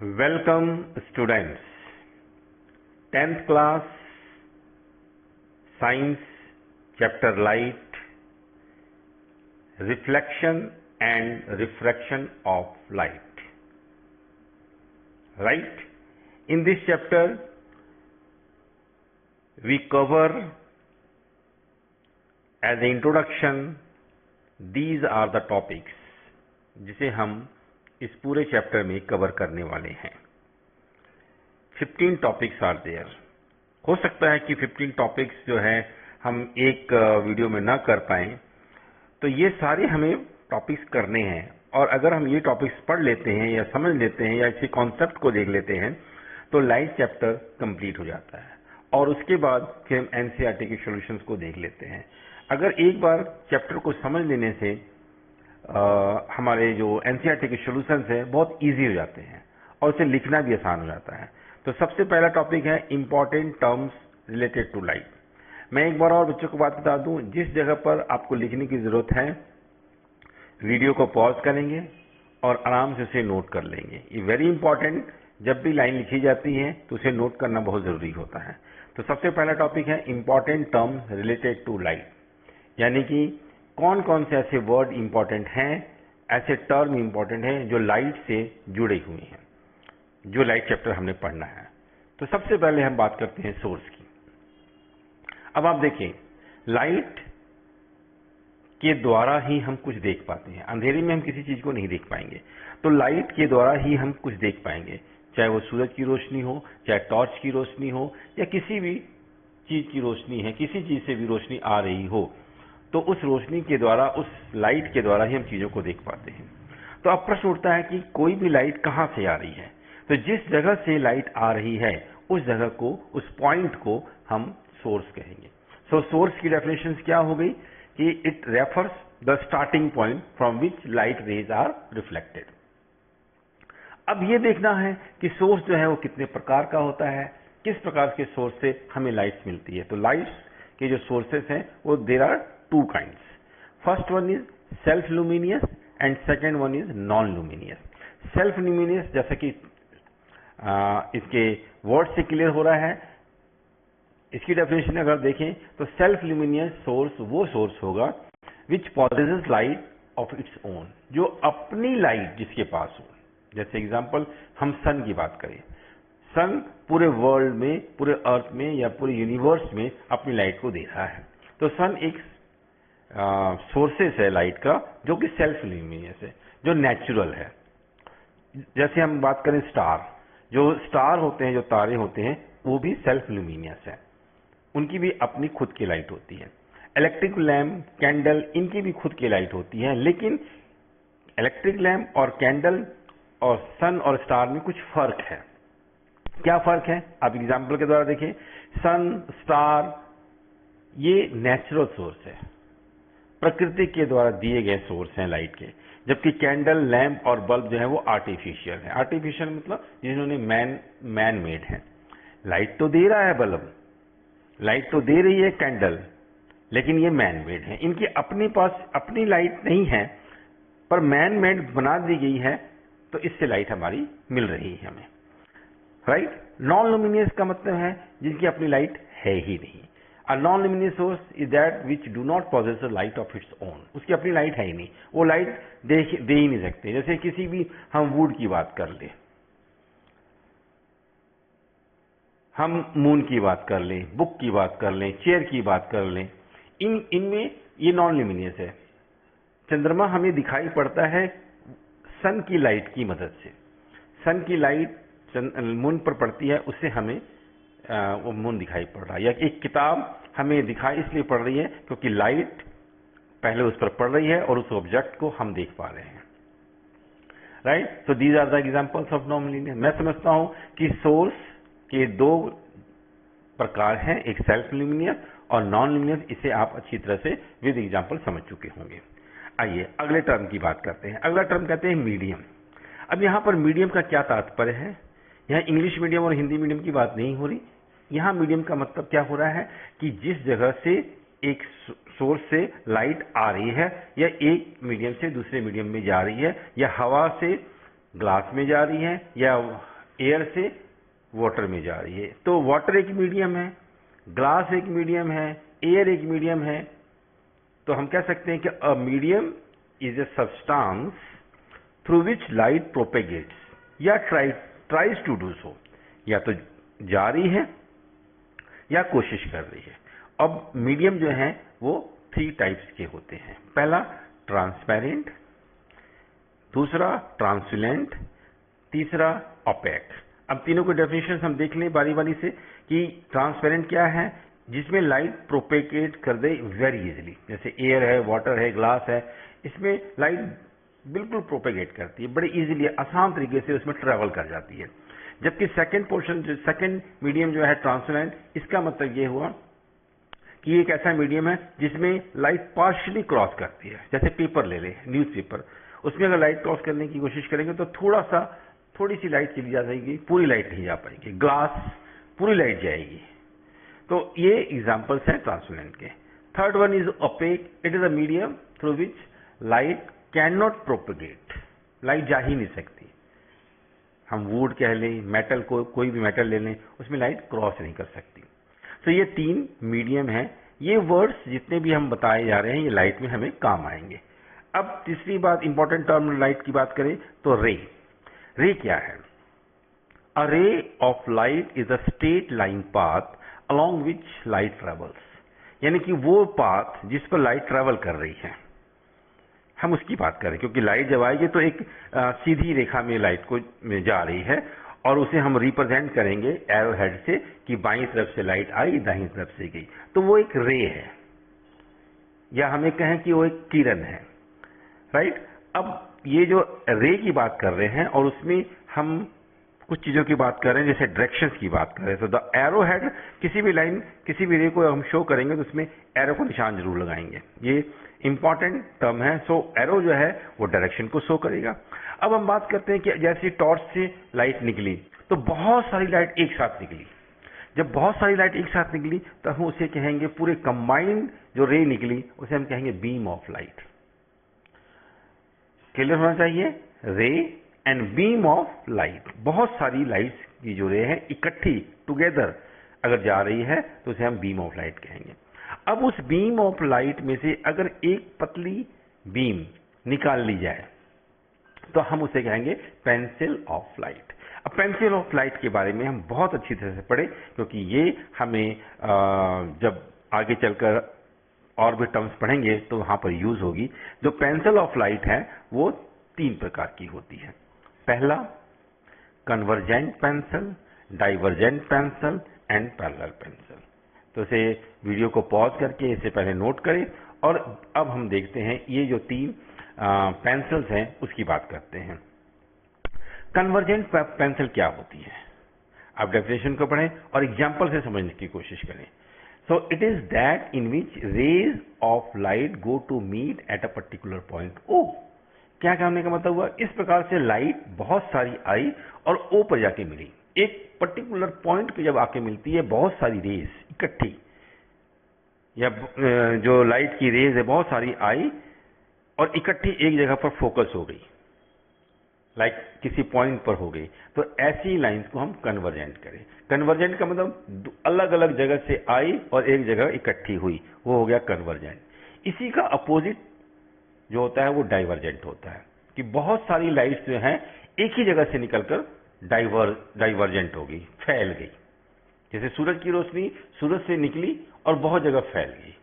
Welcome students. 10th class Science Chapter Light, Reflection and Refraction of Light. Right? In this chapter we cover as an introduction these are the topics जिसे हम इस पूरे chapter में cover करने वाले हैं। 15 topics are there. हो सकता है कि 15 टॉपिक्स जो है हम एक वीडियो में ना कर पाएं, तो ये सारे हमें टॉपिक्स करने हैं। और अगर हम ये टॉपिक्स पढ़ लेते हैं या समझ लेते हैं या इसी कॉन्सेप्ट को देख लेते हैं तो लाइट चैप्टर कंप्लीट हो जाता है और उसके बाद फिर हम एनसीईआरटी के सॉल्यूशंस को देख लेते हैं। अगर एक बार चैप्टर को समझ लेने से हमारे जो एनसीईआरटी के सॉल्यूशंस है बहुत इजी हो जाते हैं और उसे लिखना भी आसान हो जाता है। तो सबसे पहला टॉपिक है important terms related to light. मैं एक बार और बच्चों को बात बता दूं, जिस जगह पर आपको लिखने की जरूरत है वीडियो को पॉज करेंगे और आराम से उसे नोट कर लेंगे। ये वेरी इंपॉर्टेंट, जब भी लाइन लिखी जाती है तो उसे नोट करना बहुत जरूरी होता है। तो सबसे पहला टॉपिक है important terms related to light, यानी कि कौन कौन से ऐसे वर्ड इंपॉर्टेंट हैं, ऐसे टर्म इंपॉर्टेंट हैं जो लाइट से जुड़े हुए हैं, जो लाइट चैप्टर हमने पढ़ना है। तो सबसे पहले हम बात करते हैं सोर्स की। अब आप देखें, लाइट के द्वारा ही हम कुछ देख पाते हैं। अंधेरे में हम किसी चीज को नहीं देख पाएंगे, तो लाइट के द्वारा ही हम कुछ देख पाएंगे, चाहे वो सूरज की रोशनी हो, चाहे टॉर्च की रोशनी हो, या किसी भी चीज की रोशनी है, किसी चीज से भी रोशनी आ रही हो, तो उस रोशनी के द्वारा, उस लाइट के द्वारा ही हम चीजों को देख पाते हैं। तो अब प्रश्न उठता है कि कोई भी लाइट कहां से आ रही है। तो जिस जगह से लाइट आ रही है उस जगह को, उस पॉइंट को हम सोर्स कहेंगे। सो सोर्स की डेफिनेशन क्या हो गई कि it refers the starting point from which light rays are reflected. अब ये देखना है कि सोर्स जो है वो कितने प्रकार का होता है, किस प्रकार के सोर्स से हमें लाइट्स मिलती है। तो लाइट्स के जो सोर्सेस हैं वो there are two kinds. First one is self-luminous and second one is non-luminous. Self-luminous जैसा कि इसके वर्ड से क्लियर हो रहा है, इसकी डेफिनेशन अगर देखें तो सेल्फ ल्यूमिनियस सोर्स वो सोर्स होगा which possesses light of its own, जो अपनी लाइट जिसके पास हो। जैसे एग्जांपल हम सन की बात करें, सन पूरे वर्ल्ड में, पूरे अर्थ में या पूरे यूनिवर्स में अपनी लाइट को दे रहा है। तो सन एक सोर्सेस है लाइट का जो कि सेल्फ ल्यूमिनियस है, जो नेचुरल है। जैसे हम बात करें स्टार, जो स्टार होते हैं, जो तारे होते हैं, वो भी सेल्फ ल्यूमिनियस है, उनकी भी अपनी खुद की लाइट होती है। इलेक्ट्रिक लैम्प, कैंडल, इनकी भी खुद की लाइट होती है, लेकिन इलेक्ट्रिक लैम्प और कैंडल और सन और स्टार में कुछ फर्क है। क्या फर्क है आप एग्जाम्पल के द्वारा देखें। सन, स्टार ये नेचुरल सोर्स है, प्रकृति के द्वारा दिए गए सोर्स हैं लाइट के, जबकि कैंडल, लैंप और बल्ब जो है वो आर्टिफिशियल है। आर्टिफिशियल मतलब जिन्होंने मैन मेड है। लाइट तो दे रहा है बल्ब, लाइट तो दे रही है कैंडल, लेकिन ये मैन मेड है। इनके अपने पास अपनी लाइट नहीं है, पर मैन मेड बना दी गई है, तो इससे लाइट हमारी मिल रही है हमें। राइट? नॉन लुमिनियस का मतलब है जिनकी अपनी लाइट है ही नहीं। A non-luminous source is that which do not possess a light of its own. उसकी अपनी लाइट है ही नहीं, वो लाइट दे ही नहीं सकते। जैसे किसी भी हम वुड की बात कर ले, हम मून की बात कर लें, बुक की बात कर लें, चेयर की बात कर लें, इनमें ये नॉन ल्यूमिनियस है। चंद्रमा हमें दिखाई पड़ता है सन की लाइट की मदद से। सन की लाइट मून पर पड़ती है, उससे हमें वो मून दिखाई पड़ रहा है। या एक किताब हमें दिखाई इसलिए पड़ रही है क्योंकि लाइट पहले उस पर पड़ रही है और उस ऑब्जेक्ट को हम देख पा रहे हैं। Right? So these are the examples of non luminous. मैं समझता हूं कि सोर्स के दो प्रकार हैं, एक सेल्फ ल्यूमिनियस और नॉन ल्यूमिनियस। इसे आप अच्छी तरह से विद एग्जांपल समझ चुके होंगे। आइए अगले टर्म की बात करते हैं। अगला टर्म कहते हैं मीडियम। अब यहां पर मीडियम का क्या तात्पर्य है? यहां इंग्लिश मीडियम और हिंदी मीडियम की बात नहीं हो रही। यहां मीडियम का मतलब क्या हो रहा है कि जिस जगह से एक सोर्स से लाइट आ रही है, या एक मीडियम से दूसरे मीडियम में जा रही है, या हवा से ग्लास में जा रही है, या एयर से वाटर में जा रही है। तो वाटर एक मीडियम है, ग्लास एक मीडियम है, एयर एक मीडियम है। तो हम कह सकते हैं कि a medium is a substance through which light propagates या ट्राइज टू डू सो, या तो जा रही है या कोशिश कर रही है। अब मीडियम जो है वो 3 टाइप्स के होते हैं। पहला ट्रांसपेरेंट, दूसरा ट्रांसपेरेंट, तीसरा ओपेक। अब तीनों के डेफिनेशन हम देख लें बारी बारी से कि ट्रांसपेरेंट क्या है, जिसमें लाइट प्रोपेगेट कर दे वेरी इजीली। जैसे एयर है, वाटर है, ग्लास है, इसमें लाइट बिल्कुल प्रोपेगेट करती है, बड़े इजीली आसान तरीके से उसमें ट्रेवल कर जाती है। जबकि सेकंड पोर्शन, जो सेकंड मीडियम जो है ट्रांसपेरेंट, इसका मतलब ये हुआ कि एक ऐसा मीडियम है जिसमें लाइट पार्शियली क्रॉस करती है। जैसे पेपर ले लें, न्यूज़पेपर, उसमें अगर लाइट क्रॉस करने की कोशिश करेंगे तो थोड़ी सी लाइट चली जा जाएगी, पूरी लाइट नहीं जा पाएगी। ग्लास पूरी लाइट जाएगी। तो ये एग्जांपल्स हैं ट्रांसपेरेंट के। Third one is opaque. It is a medium through which light can not propagate, light जा ही नहीं सकती। हम वुड कह लें, मेटल को, कोई भी मेटल ले लें, उसमें लाइट क्रॉस नहीं कर सकती। तो ये 3 मीडियम हैं। ये वर्ड्स जितने भी हम बताए जा रहे हैं ये लाइट में हमें काम आएंगे। अब तीसरी बात, इंपॉर्टेंट टर्म लाइट की बात करें तो रे। रे क्या है? A ray of light is a straight line path along which light travels, यानी कि वो पाथ जिस पर लाइट ट्रेवल कर रही है, हम उसकी बात करें। क्योंकि लाइट जब आएगी तो एक सीधी रेखा में लाइट को में जा रही है, और उसे हम रिप्रेजेंट करेंगे एरो हेड से कि बाईं तरफ से लाइट आई, दाहिनी तरफ से गई, तो वो एक रे है, या हमें कहें कि वो एक किरण है, राइट। अब ये जो रे की बात कर रहे हैं और उसमें हम कुछ चीजों की बात कर रहे हैं, जैसे डायरेक्शंस की बात कर रहे हैं। तो द एरो हेड, किसी भी लाइन, किसी भी रे को हम शो करेंगे तो उसमें एरो को निशान जरूर लगाएंगे। ये इंपॉर्टेंट टर्म है। सो एरो जो है वो डायरेक्शन को शो करेगा। अब हम बात करते हैं कि जैसे टॉर्च से लाइट निकली तो बहुत सारी लाइट एक साथ निकली। जब बहुत सारी लाइट एक साथ निकली तो हम उसे कहेंगे, पूरे कंबाइंड जो रे निकली उसे हम कहेंगे बीम ऑफ लाइट। क्लियर होना चाहिए, रे एंड बीम ऑफ लाइट। बहुत सारी लाइट्स की जो रे है इकट्ठी टुगेदर अगर जा रही है तो उसे हम बीम ऑफ लाइट कहेंगे। अब उस बीम ऑफ लाइट में से अगर एक पतली बीम निकाल ली जाए तो हम उसे कहेंगे पेंसिल ऑफ लाइट। अब पेंसिल ऑफ लाइट के बारे में हम बहुत अच्छी तरह से पढ़े, क्योंकि ये हमें जब आगे चलकर और भी टर्म्स पढ़ेंगे तो वहां पर यूज होगी। जो पेंसिल ऑफ लाइट है वो 3 प्रकार की होती है। पहला convergent pencil, divergent pencil and parallel pencil. तो इसे वीडियो को पॉज करके इसे पहले नोट करें, और अब हम देखते हैं ये जो 3 पेंसिल्स हैं उसकी बात करते हैं। कन्वर्जेंट पेंसिल क्या होती है? आप डेफिनेशन को पढ़ें और एग्जाम्पल से समझने की कोशिश करें। So it is that in which rays of light go to meet at a particular point O. क्या कहने का मतलब हुआ, इस प्रकार से लाइट बहुत सारी आई और ओ पर जाके मिली। एक पर्टिकुलर पॉइंट पे जब आके मिलती है बहुत सारी रेज इकट्ठी, या जो लाइट की रेज है बहुत सारी आई और इकट्ठी एक जगह पर फोकस हो गई, लाइक किसी पॉइंट पर हो गई, तो ऐसी लाइंस को हम कन्वर्जेंट करें। कन्वर्जेंट का मतलब अलग अलग जगह से आई और एक जगह इकट्ठी हुई, वो हो गया कन्वर्जेंट। इसी का अपोजिट जो होता है वो डाइवर्जेंट होता है, कि बहुत सारी लाइट्स जो हैं एक ही जगह से निकलकर डाइवर्जेंट हो गई, फैल गई। जैसे सूरज की रोशनी सूरज से निकली और बहुत जगह फैल गई,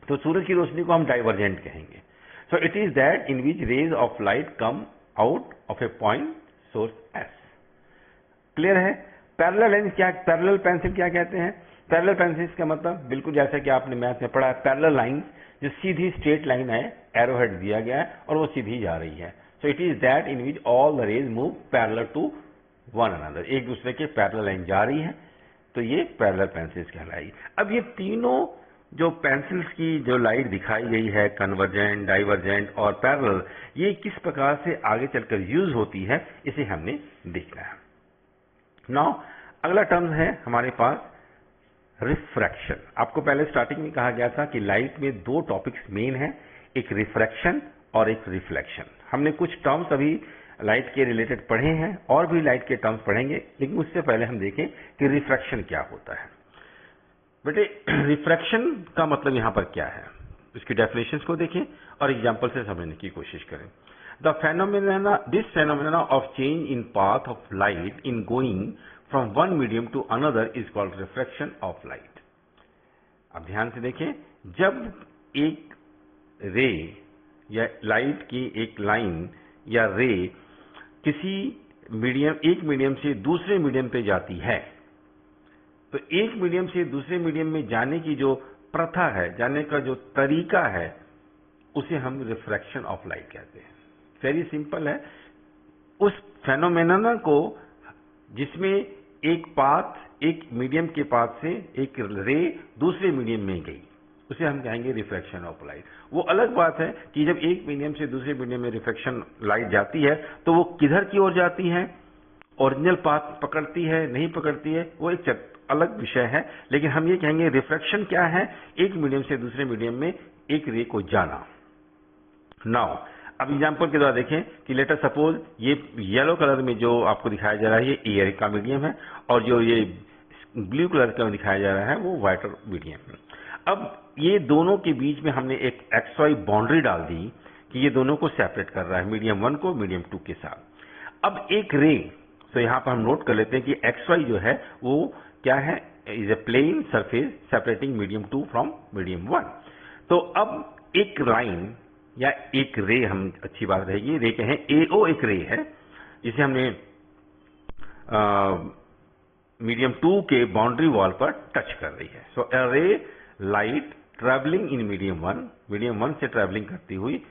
तो सूरज की रोशनी को हम डाइवर्जेंट कहेंगे। So it is that in which rays of light come out of a point source S. Clear है? पैरेलल लेंस क्या, पैरेलल पेंसिल क्या कहते हैं? पैरेलल पेंसिल का मतलब बिल्कुल जैसा कि आपने मैथ में पढ़ा है, पैरेलल लाइन जो सीधी स्ट्रेट लाइन है, एरो हेड दिया गया है और वो सीधी जा रही है। So it is that in which all the rays move parallel to one another, एक दूसरे के पैरेलल लाइन जा रही है, तो ये पैरेलल पेंसिल्स कहलाएगी। अब ये तीनों जो पेंसिल्स की जो लाइट दिखाई गई है, कन्वर्जेंट, डाइवर्जेंट और पैरेलल, ये किस प्रकार से आगे चलकर यूज होती है इसे हमने देखना है। नाउ अगला टर्म है हमारे पास रिफ्रैक्शन। आपको पहले स्टार्टिंग में कहा गया था कि लाइट में 2 टॉपिक्स मेन हैं, एक रिफ्रैक्शन और एक रिफ्लेक्शन। हमने कुछ टर्म्स अभी लाइट के रिलेटेड पढ़े हैं और भी लाइट के टर्म्स पढ़ेंगे, लेकिन उससे पहले हम देखें कि रिफ्रैक्शन क्या होता है। बेटे, रिफ्रैक्शन का मतलब यहां पर क्या है, इसकी डेफिनेशंस को देखें और एग्जांपल से समझने की कोशिश करें। The phenomena, this phenomena of change in path of light in going from one medium to another is called refraction of light. अब ध्यान से देखें, जब एक रे या लाइट की एक लाइन या रे किसी मीडियम, एक मीडियम से दूसरे मीडियम पे जाती है, तो एक मीडियम से दूसरे मीडियम में जाने की जो प्रथा है, जाने का जो तरीका है, उसे हम रिफ्रैक्शन ऑफ लाइट कहते हैं। वेरी सिंपल है। उस फेनोमेना को जिसमें एक पाथ, एक मीडियम के पाथ से एक रे दूसरे मीडियम में गई, उसे हम कहेंगे रिफ्रैक्शन ऑफ लाइट। वो अलग बात है कि जब एक मीडियम से दूसरे मीडियम में रिफ्रैक्शन लाइट जाती है तो वो किधर की ओर जाती है, ओरिजिनल पाथ पकड़ती है नहीं पकड़ती है, वो एक अलग विषय है। लेकिन हम ये कहेंगे रिफ्रैक्शन क्या है, एक मीडियम से दूसरे मीडियम में एक रे को जाना। नाउ अब एग्जांपल के द्वारा देखें कि लेटर सपोज ये येलो कलर में जो आपको दिखाया जा रहा है ये एयर का मीडियम है, और जो ये ब्लू कलर का दिखाया जा रहा है वो वाटर मीडियम है। अब ये दोनों के बीच में हमने एक XY बाउंड्री डाल दी कि ये दोनों को सेपरेट कर रहा है, मीडियम 1 को मीडियम 2 के साथ। अब एक रे, तो यहां पर हम नोट कर लेते हैं कि XY जो है वो क्या है, is a plane surface separating medium 2 from medium 1। तो अब एक लाइन या एक रे, हम अच्छी बात रहेगी, रे कहें AO एक रे है जिसे हमने मीडियम 2 के बाउंड्री वॉल पर टच कर रही है। सो ए रे लाइट ट्रेवलिंग इन मीडियम 1 से ट्रेवलिंग करती हुई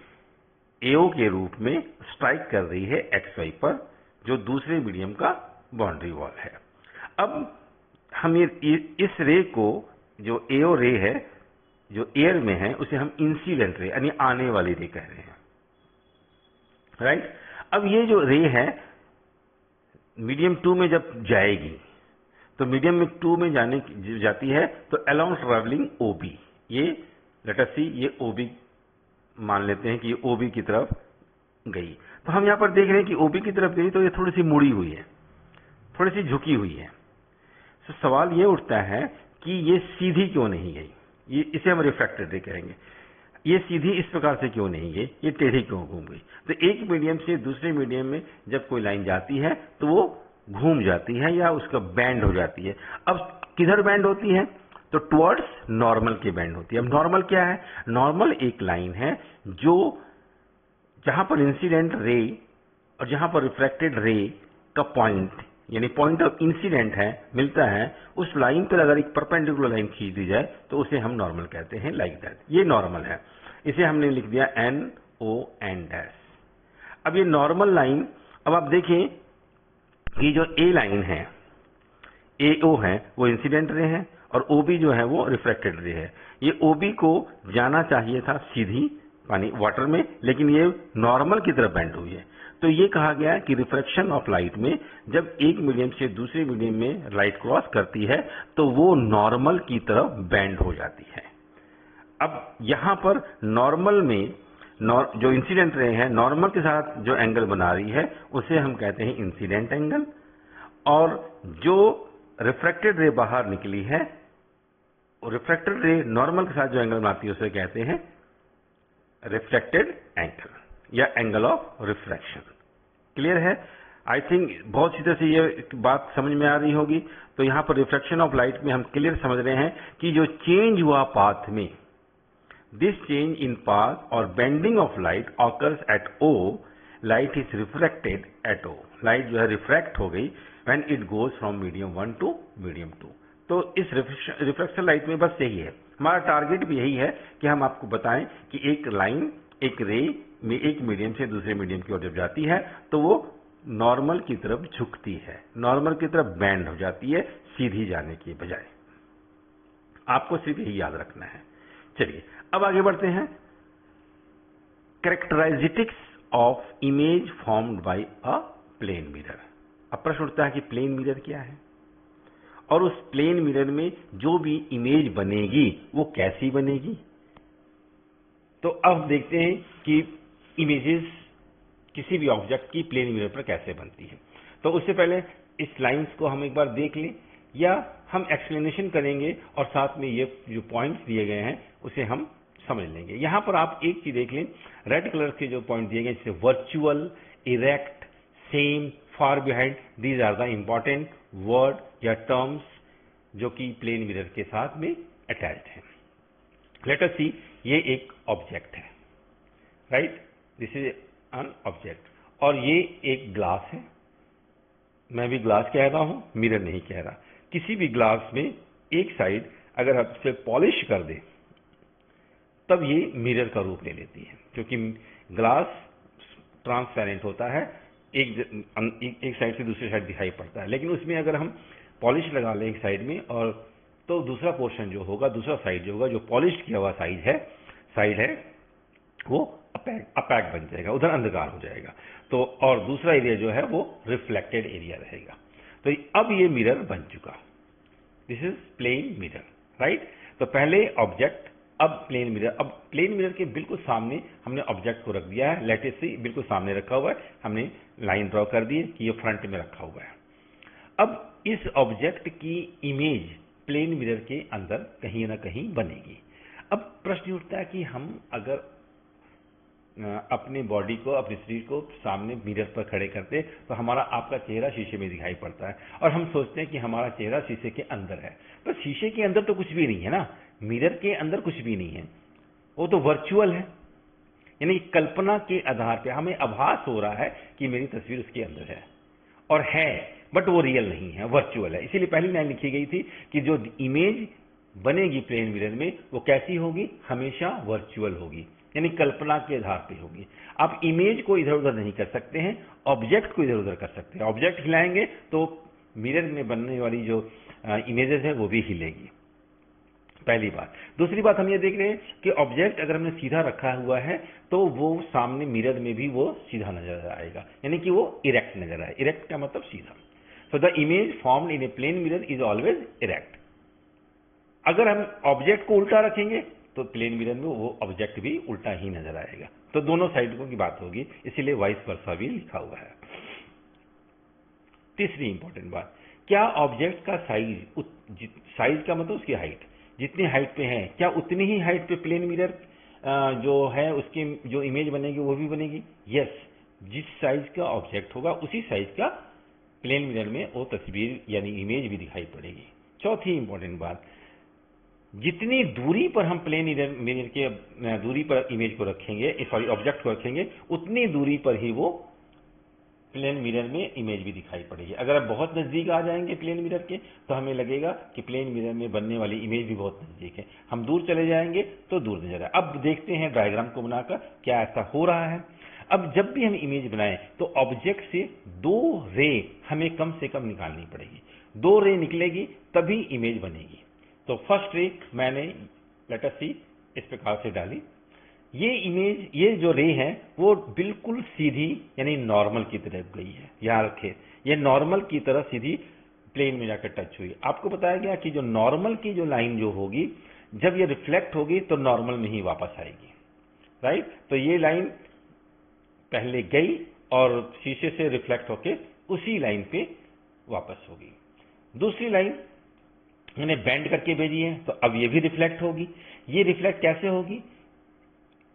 AO के रूप में स्ट्राइक कर रही है XY पर, जो दूसरे मीडियम का बाउंड्री वॉल है। अब हम इस रे को, जो AO रे है जो एयर में है, उसे हम इंसिडेंट रे यानी आने वाली रे कह रहे हैं, राइट। अब ये जो रे है मीडियम 2 में जब जाएगी, तो मीडियम में 2 में जाती है तो अलोंग ट्रेवलिंग OB, ये लेट अस सी ये OB मान लेते हैं कि ये OB की तरफ गई। तो हम यहां पर देख रहे हैं कि OB की तरफ गई तो ये थोड़ी सी मुड़ी हुई है, थोड़ी सी झुकी हुई है। तो सवाल ये उठता है कि ये सीधी क्यों नहीं गई, इसे हम रिफ्रैक्टेड रे कहेंगे। ये सीधी इस प्रकार से क्यों नहीं गई, ये टेढ़ी क्यों घूम गई। तो एक मीडियम से दूसरे मीडियम में जब कोई लाइन जाती है तो वो घूम जाती है या उसका बैंड हो जाती है। अब किधर बैंड होती है, तो टुवर्ड्स नॉर्मल के बैंड होती है। अब नॉर्मल क्या है, नॉर्मल एक लाइन है जो जहां पर इंसिडेंट रे और जहां पर रिफ्रैक्टेड रे का पॉइंट यानी पॉइंट ऑफ इंसिडेंट है मिलता है, उस लाइन पर अगर एक परपेंडिकुलर लाइन खींच दी जाए तो उसे हम नॉर्मल कहते हैं, लाइक दैट। ये नॉर्मल है, इसे हमने लिख दिया NON'। अब ये नॉर्मल लाइन, अब आप देखें ये जो A लाइन है, AO है, वो इंसिडेंट रे है और OB जो है वो रिफ्रैक्टेड रे है। ये OB को जाना चाहिए था सीधी पानी वाटर में, लेकिन ये नॉर्मल की तरफ बेंड हुई है। तो ये कहा गया कि रिफ्रैक्शन ऑफ लाइट में जब एक मीडियम से दूसरे मीडियम में लाइट क्रॉस करती है तो वो नॉर्मल की तरफ बेंड हो जाती है। अब यहां पर नॉर्मल में जो इंसिडेंट रे है नॉर्मल के साथ जो एंगल बना रही है उसे हम कहते हैं इंसिडेंट एंगल, और जो रिफ्रैक्टेड रे बाहर निकली है, रिफ्रैक्टेड रे नॉर्मल के साथ जो एंगल बनाती है उसे कहते हैं रिफ्लेक्टेड एंगल या एंगल ऑफ रिफ्रैक्शन। क्लियर है? आई थिंक बहुत सी तरह से ये बात समझ में आ रही होगी। तो यहां पर रिफ्रैक्शन ऑफ लाइट में हम क्लियर समझ रहे हैं कि जो चेंज हुआ पाथ में, दिस चेंज इन पाथ और bending of light occurs at O, light is refracted at O। Light जो है रिफ्रैक्ट हो गई when it goes from medium 1 to medium 2। तो इस रिफ्रैक्शन लाइट में बस यही है, हमारा टारगेट भी यही है कि हम आपको बताएं कि एक लाइन, एक रे में एक मीडियम से दूसरे मीडियम की ओर जब जाती है तो वो नॉर्मल की तरफ झुकती है, नॉर्मल की तरफ बैंड हो जाती है, सीधी जाने की बजाय। आपको सिर्फ यही याद रखना है। चलिए अब आगे बढ़ते हैं। Characteristics of image formed by a plane mirror. अब प्रश्न उठता है कि प्लेन मिरर क्या है और उस प्लेन मिरर में जो भी इमेज बनेगी वो कैसी बनेगी। तो अब देखते हैं कि इमेजेस किसी भी ऑब्जेक्ट की प्लेन मिरर पर कैसे बनती है। तो उससे पहले इस लाइंस को हम एक बार देख लें, या हम एक्सप्लेनेशन करेंगे और साथ में ये जो पॉइंट्स दिए गए हैं उसे हम समझ लेंगे। यहां पर आप एक चीज देख लें, रेड कलर के जो पॉइंट दिए गए जैसे virtual, erect, same, far behind, these are the important word या टर्म्स जो कि प्लेन मिरर के साथ में अटैच्ड है। लेट अस सी, ये एक ऑब्जेक्ट है, right, this is an object, और ये एक ग्लास है। मैं भी ग्लास कह रहा हूं, मिरर नहीं कह रहा। किसी भी ग्लास में एक साइड अगर आप इसे पॉलिश कर दें तब ये मिरर का रूप ले लेती है, क्योंकि ग्लास ट्रांसपेरेंट होता है, एक साइड से दूसरी साइड दिखाई पड़ता है। लेकिन उसमें अगर हम पॉलिश लगा लें एक साइड में, और तो दूसरा पोर्शन जो होगा, दूसरा साइड जो होगा, जो पॉलिश किया हुआ साइड है वो अपेक बन जाएगा, उधर अंधकार हो जाएगा। तो और दूसरा एरिया जो है वो रिफ्लेक्टेड एरिया रहेगा। तो अब ये मिरर बन चुका, this is plane mirror, right. तो पहले ऑब्जेक्ट, अब प्लेन मिरर। अब प्लेन मिरर के बिल्कुल सामने हमने ऑब्जेक्ट को रख दिया है, लेट अस सी बिल्कुल सामने रखा हुआ है, हमने लाइन ड्रॉ कर दी है कि ये फ्रंट में रखा हुआ है। अब इस ऑब्जेक्ट की इमेज प्लेन मिरर के अंदर कहीं ना कहीं बनेगी। अब प्रश्न उठता है कि हम अगर अपने बॉडी को, अपने शरीर को सामने मिरर पर खड़े करते तो हमारा आपका चेहरा शीशे में दिखाई पड़ता है, और हम सोचते हैं कि हमारा चेहरा शीशे के अंदर है। पर शीशे के अंदर तो कुछ भी नहीं है ना, मिरर के अंदर कुछ भी नहीं है, वो तो वर्चुअल है। यानी कल्पना के आधार पर हमें आभास हो रहा है कि मेरी तस्वीर उसके अंदर है, और है, बट वो रियल नहीं है, वर्चुअल है। इसीलिए पहली लाइन लिखी गई थी कि जो इमेज बनेगी प्लेन मिरर में वो कैसी होगी, हमेशा वर्चुअल होगी, यानी कल्पना के आधार पे होगी। आप इमेज को इधर उधर नहीं कर सकते हैं, ऑब्जेक्ट को इधर उधर कर सकते हैं। ऑब्जेक्ट हिलाएंगे तो मिरर में बनने वाली जो इमेजेस है वो भी हिलेगी, पहली बात। दूसरी बात हम ये देख रहे हैं कि ऑब्जेक्ट अगर हमने सीधा रखा हुआ है तो वो सामने मिरर में भी वो सीधा नजर आएगा, यानी कि वो इरेक्ट नजर आए। इरेक्ट का मतलब सीधा। So the image formed in a plane mirror is always erect. अगर हम ऑब्जेक्ट को उल्टा रखेंगे तो प्लेन मिरर में वो ऑब्जेक्ट भी उल्टा ही नजर आएगा। तो दोनों साइडों की बात होगी, इसीलिए वाइस वर्सा भी लिखा हुआ है। तीसरी इंपॉर्टेंट बात, क्या ऑब्जेक्ट का साइज का मतलब उसकी हाइट, जितनी हाइट पे है क्या उतनी ही हाइट पे प्लेन मिरर जो है उसकी जो इमेज बनेगी वो भी बनेगी? यस, जिस साइज का ऑब्जेक्ट होगा उसी साइज का प्लेन मिरर में वो तस्वीर यानी इमेज भी दिखाई पड़ेगी। चौथी इंपॉर्टेंट बात, जितनी दूरी पर हम प्लेन मिरर के दूरी पर इमेज को रखेंगे, सॉरी ऑब्जेक्ट को रखेंगे, उतनी दूरी पर ही वो प्लेन मिरर में इमेज भी दिखाई पड़ेगी। अगर आप बहुत नजदीक आ जाएंगे प्लेन मिरर के तो हमें लगेगा कि प्लेन मिरर में बनने वाली इमेज भी बहुत नजदीक है, हम दूर चले जाएंगे तो दूर नजर आए। अब देखते हैं डायग्राम को बनाकर क्या ऐसा हो रहा है। अब जब भी हम इमेज बनाएं तो ऑब्जेक्ट से दो रे हमें कम से कम निकालनी पड़ेगी, दो रे निकलेगी तभी इमेज बनेगी। तो फर्स्ट रे मैंने लेट अस सी इस प्रकार से डाली, ये इमेज, ये जो रे है वो बिल्कुल सीधी यानी नॉर्मल की तरफ गई है। याद रखें, ये नॉर्मल की तरह सीधी प्लेन में जाकर टच हुई। आपको बताया गया कि जो नॉर्मल की जो लाइन जो होगी जब ये रिफ्लेक्ट होगी तो नॉर्मल में ही वापस आएगी, राइट। तो ये लाइन पहले गई और शीशे से रिफ्लेक्ट होके उसी लाइन पे वापस होगी। दूसरी लाइन मैंने बेंड करके भेजी है तो अब ये भी रिफ्लेक्ट होगी। ये रिफ्लेक्ट कैसे होगी?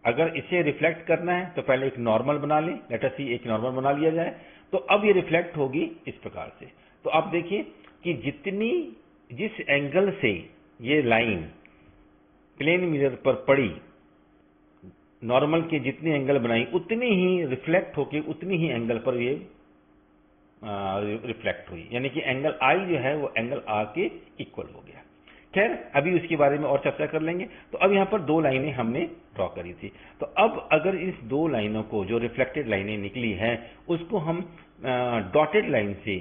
अगर इसे रिफ्लेक्ट करना है तो पहले एक नॉर्मल बना लें, लेट अस सी एक नॉर्मल बना लिया जाए, तो अब ये रिफ्लेक्ट होगी इस प्रकार से। तो आप देखिए कि जिस एंगल से ये लाइन प्लेन मिरर पर पड़ी, नॉर्मल के जितने एंगल बनाई उतनी ही रिफ्लेक्ट होके उतनी ही एंगल पर ये रिफ्लेक्ट हुई, यानी कि एंगल आई जो है वो एंगल आर के इक्वल हो गया। खैर अभी उसके बारे में और चर्चा कर लेंगे। तो अब यहां पर दो लाइनें हमने ड्रॉ करी थी, तो अब अगर इस दो लाइनों को, जो रिफ्लेक्टेड लाइनें निकली हैं, उसको हम डॉटेड लाइन से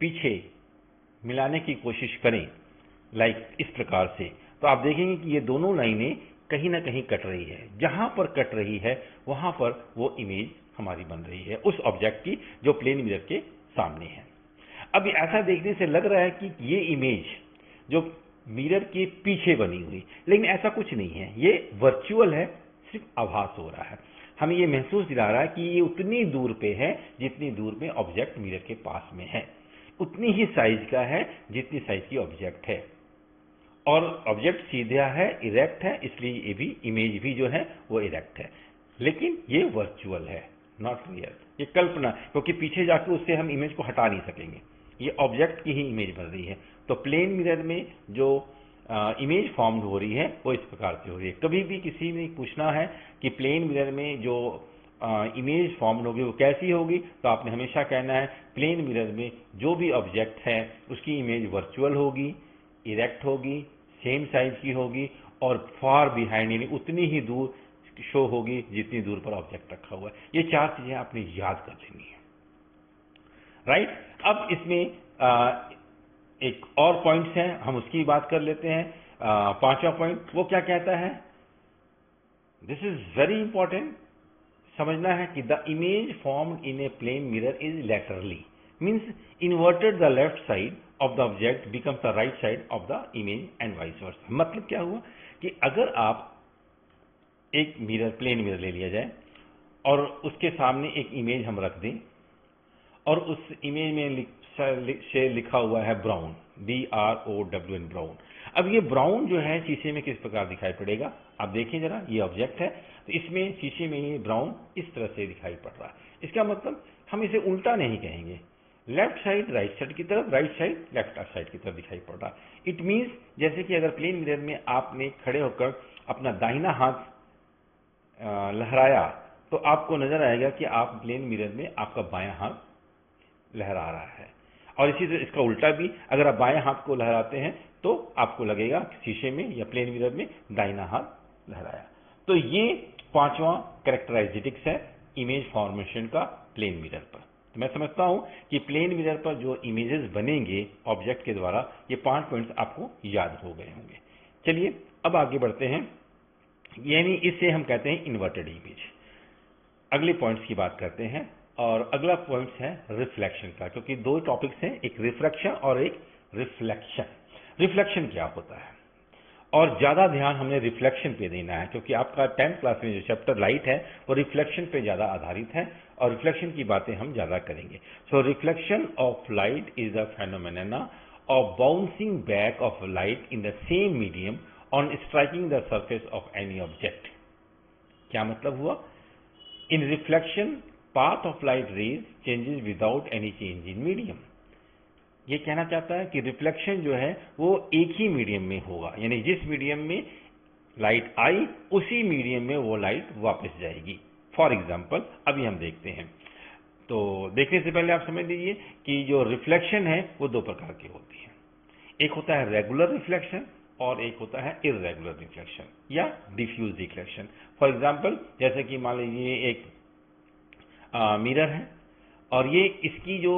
पीछे मिलाने की कोशिश करें, लाइक इस प्रकार से, तो आप देखेंगे कि ये दोनों लाइनें कहीं ना कहीं कट रही है। जहां पर कट रही है वहां पर वो इमेज हमारी बन रही है उस ऑब्जेक्ट की जो प्लेन मिरर के सामने है। अब ऐसा देखने से लग रहा है कि ये इमेज जो मिरर के पीछे बनी हुई, लेकिन ऐसा कुछ नहीं है, ये वर्चुअल है, सिर्फ आभास हो रहा है। हमें ये महसूस दिला रहा है कि ये उतनी दूर पे है जितनी दूर में ऑब्जेक्ट मिरर के पास में है, उतनी ही साइज का है जितनी साइज की ऑब्जेक्ट है, और ऑब्जेक्ट सीधा है, इरेक्ट है, इसलिए ये भी इमेज भी जो है वो इरेक्ट है। लेकिन ये वर्चुअल है, नॉट रियल, ये कल्पना, क्योंकि पीछे जाकर उससे हम इमेज को हटा नहीं सकेंगे, ये ऑब्जेक्ट की ही इमेज बन रही है। तो प्लेन मिरर में जो इमेज फॉर्म हो रही है वो इस प्रकार से हो रही है। कभी भी किसी ने पूछना है कि प्लेन मिरर में जो इमेज फॉर्म होगी वो कैसी होगी, तो आपने हमेशा कहना है प्लेन मिरर में जो भी ऑब्जेक्ट है उसकी इमेज वर्चुअल होगी, इरेक्ट होगी, सेम साइज की होगी, और फार बिहाइंड यानी उतनी ही दूर शो होगी जितनी दूर पर ऑब्जेक्ट रखा हुआ है। ये चार चीजें आपने याद कर लेनी है, राइट। अब इसमें एक और पॉइंट्स हैं, हम उसकी बात कर लेते हैं। पांचवा पॉइंट वो क्या कहता है, दिस इज वेरी इंपॉर्टेंट, समझना है कि the image formed in a plane mirror is laterally, means inverted the left side of the object becomes the right side of the image and vice versa. मतलब क्या हुआ कि अगर आप एक मिरर, प्लेन मिरर ले लिया जाए और उसके सामने एक इमेज हम रख दें, और उस इमेज में से लिखा हुआ है ब्राउन, BROWN, ब्राउन। अब ये ब्राउन जो है शीशे में किस प्रकार दिखाई पड़ेगा, आप देखिए जरा, ये ऑब्जेक्ट है तो इसमें शीशे में ये ब्राउन इस तरह से दिखाई पड़ रहा है। इसका मतलब हम इसे उल्टा नहीं कहेंगे, लेफ्ट साइड राइट साइड की तरफ, राइट साइड लेफ्ट साइड की तरफ दिखाई पड़ रहा है। इट मीन्स जैसे कि अगर प्लेन मिरर में आपने खड़े होकर अपना दाहिना हाथ लहराया तो आपको नजर आएगा कि आप प्लेन मिरर में आपका बायां हाथ लहरा रहा है, और इसी तरह इसका उल्टा भी, अगर आप बाएं हाथ को लहराते हैं तो आपको लगेगा शीशे में या प्लेन मिरर में दाहिना हाथ लहराया। तो ये पांचवा कैरेक्टराइस्टिक्स है इमेज फॉर्मेशन का प्लेन मिरर पर। तो मैं समझता हूं कि प्लेन मिरर पर जो इमेजेस बनेंगे ऑब्जेक्ट के द्वारा, ये 5 पॉइंट्स आपको याद हो गए होंगे। चलिए अब आगे बढ़ते हैं, यानी इससे हम कहते हैं इन्वर्टेड इमेज। अगले पॉइंट्स की बात करते हैं, और अगला पॉइंट्स है रिफ्लेक्शन का, क्योंकि दो टॉपिक्स हैं, एक रिफ्रैक्शन और एक रिफ्लेक्शन। रिफ्लेक्शन क्या होता है, और ज्यादा ध्यान हमने रिफ्लेक्शन पे देना है, क्योंकि आपका 10th क्लास में जो चैप्टर लाइट है वो रिफ्लेक्शन पे ज्यादा आधारित है, और रिफ्लेक्शन की बातें हम ज्यादा करेंगे। So reflection of light is a phenomena of bouncing back of light in the same medium on striking the surface of any object. क्या मतलब हुआ, in reflection path of light rays changes without any change in medium. ये कहना चाहता है कि reflection जो है वो एक ही मीडियम में होगा, यानी जिस मीडियम में लाइट आई उसी मीडियम में वो लाइट वापस जाएगी। फॉर एग्जाम्पल अभी हम देखते हैं, तो देखने से पहले आप समझ लीजिए कि जो रिफ्लेक्शन है वो दो प्रकार की होती है, एक होता है रेगुलर रिफ्लेक्शन और एक होता है इर्रेगुलर रिफ्लेक्शन या डिफ्यूज रिफ्लेक्शन। फॉर एग्जाम्पल जैसे कि मान लीजिए एक मिरर है, और ये इसकी जो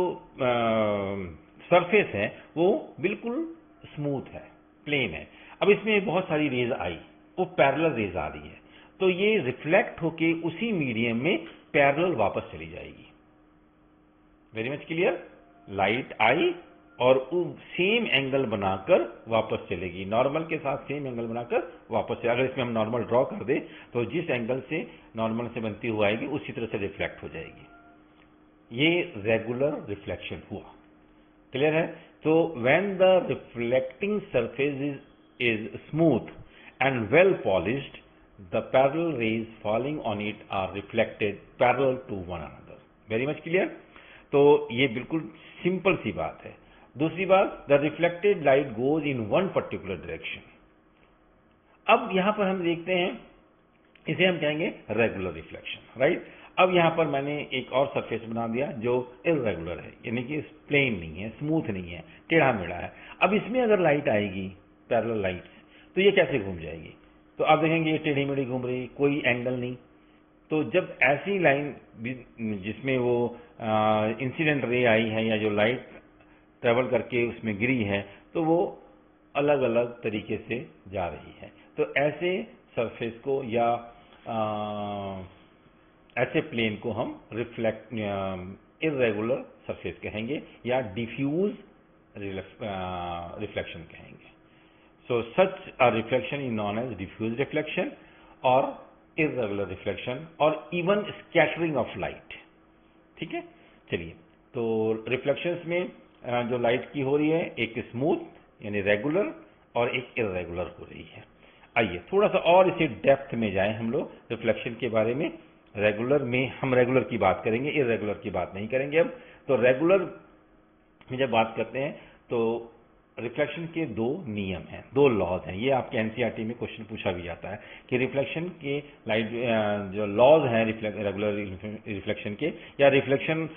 सरफेस है वो बिल्कुल स्मूथ है, प्लेन है। अब इसमें बहुत सारी रेज आई, वो पैरेलल रेज आ रही है, तो ये रिफ्लेक्ट होके उसी मीडियम में पैरेलल वापस चली जाएगी। वेरी मच क्लियर, लाइट आई और सेम एंगल बनाकर वापस चलेगी, नॉर्मल के साथ सेम एंगल बनाकर वापस चलेगी। अगर इसमें हम नॉर्मल ड्रॉ कर दे तो जिस एंगल से नॉर्मल से बनती हुई आएगी उसी तरह से रिफ्लेक्ट हो जाएगी। ये रेगुलर रिफ्लेक्शन हुआ, क्लियर है। तो when the reflecting surface is smooth and well polished, the parallel rays falling on it are reflected parallel to one another. Very much clear. तो ये बिल्कुल सिंपल सी बात है। दूसरी बात, the reflected light goes in one particular direction. अब यहां पर हम देखते हैं, इसे हम कहेंगे रेगुलर रिफ्लेक्शन, राइट। अब यहां पर मैंने एक और सरफेस बना दिया जो इर्रेगुलर है, यानी कि प्लेन नहीं है, स्मूथ नहीं है, टेढ़ा मेढ़ा है। अब इसमें अगर लाइट आएगी, पैरेलल लाइट्स, तो ये कैसे घूम जाएगी, तो आप देखेंगे ये टेढ़ी मेढ़ी घूम रही, कोई एंगल नहीं। तो जब ऐसी लाइन जिसमें वो इंसिडेंट रे आई है या जो लाइट ट्रेवल करके उसमें गिरी है, तो वो अलग अलग तरीके से जा रही है। तो ऐसे सरफेस को या ऐसे प्लेन को हम इर्रेगुलर सरफेस कहेंगे या डिफ्यूज रिफ्लेक्शन कहेंगे। So such a reflection is known as diffuse reflection और इररेगुलर रिफ्लेक्शन और इवन स्कैटरिंग ऑफ लाइट। ठीक है, चलिए, तो रिफ्लेक्शंस में जो लाइट की हो रही है, एक स्मूथ यानी रेगुलर और एक इररेगुलर हो रही है। आइए थोड़ा सा और इसे डेप्थ में जाएं हम लोग रिफ्लेक्शन के बारे में। रेगुलर में हम रेगुलर की बात करेंगे, इररेगुलर की बात नहीं करेंगे अब। तो रेगुलर में जब बात करते हैं तो रिफ्लेक्शन के दो नियम हैं, दो लॉज हैं। ये आपके एनसीईआरटी में क्वेश्चन पूछा भी जाता है कि रिफ्लेक्शन के लाइट जो लॉज हैं रेगुलर रिफ्लेक्शन के, या रिफ्लेक्शन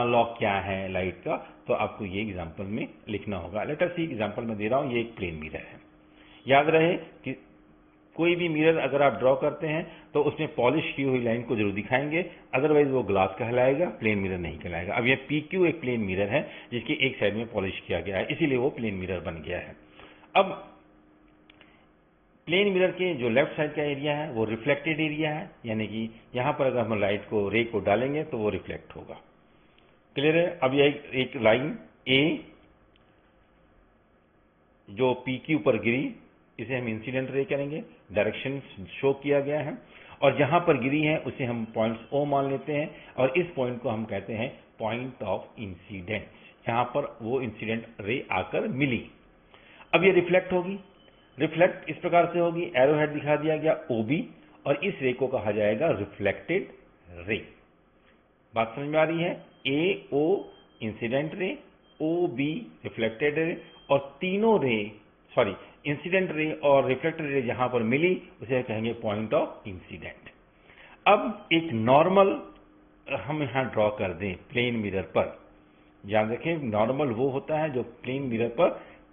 लॉ क्या है लाइट का, तो आपको ये एग्जांपल में लिखना होगा। लेट अस सी, एग्जांपल में दे रहा हूं, ये एक प्लेन मिरर है। याद रहे कि कोई भी मिरर अगर आप ड्रॉ करते हैं तो उसमें पॉलिश की हुई लाइन को जरूर दिखाएंगे, अदरवाइज वो ग्लास कहलाएगा, प्लेन मिरर नहीं कहलाएगा। अब ये PQ एक प्लेन मिरर है जिसकी एक साइड में पॉलिश किया गया है, इसीलिए वो प्लेन मिरर बन गया है। अब प्लेन मिरर के जो लेफ्ट साइड का एरिया है वो रिफ्लेक्टेड एरिया है, यानी कि यहां पर अगर हम लाइट को, रे को डालेंगे तो वो रिफ्लेक्ट होगा। क्लियर है? अब यह एक लाइन ए जो PQ पर गिरी, इसे हम इंसिडेंट रे करेंगे, डायरेक्शन शो किया गया है, और जहां पर गिरी है उसे हम पॉइंट्स O मान लेते हैं, और इस पॉइंट को हम कहते हैं पॉइंट ऑफ इंसिडेंस। यहां पर वो इंसिडेंट रे आकर मिली। अब ये रिफ्लेक्ट होगी, रिफ्लेक्ट इस प्रकार से होगी, एरो हेड दिखा दिया गया OB, और इस रे को कहा जाएगा रिफ्लेक्टेड रे। बात समझ में आ रही है? AO incident ray, OB reflected ray, और तीनों रे, सॉरी, इंसिडेंट रे और रिफ्लेक्टेड रे जहां पर मिली उसे कहेंगे पॉइंट ऑफ इंसिडेंट। अब एक नॉर्मल हम यहां ड्रॉ कर दें प्लेन मिरर पर। याद रखें, नॉर्मल वो होता है जो प्लेन मिरर पर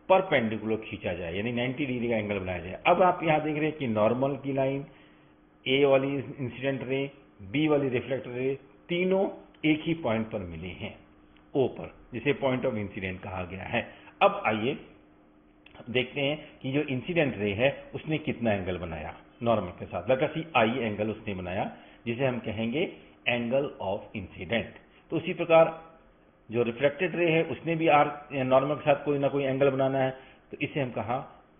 परपेंडिकुलर खींचा जाए, यानी 90 डिग्री का एंगल बनाया जाए। अब आप यहां देख रहे हैं कि नॉर्मल की लाइन, A वाली इंसिडेंट रे, B वाली रिफ्लेक्टेड रे, तीनों एक ही पॉइंट पर मिले हैं, O पर, जिसे पॉइंट ऑफ इंसिडेंट कहा गया है। अब आइए देखते हैं कि जो इंसिडेंट रे है उसने कितना एंगल बनाया नॉर्मल के साथ। लेट अस सी, आई एंगल उसने बनाया, जिसे हम कहेंगे एंगल ऑफ इंसिडेंट। तो उसी प्रकार जो रिफ्लेक्टेड रे है उसने भी आर नॉर्मल के साथ कोई ना कोई एंगल बनाना है, तो इसे हम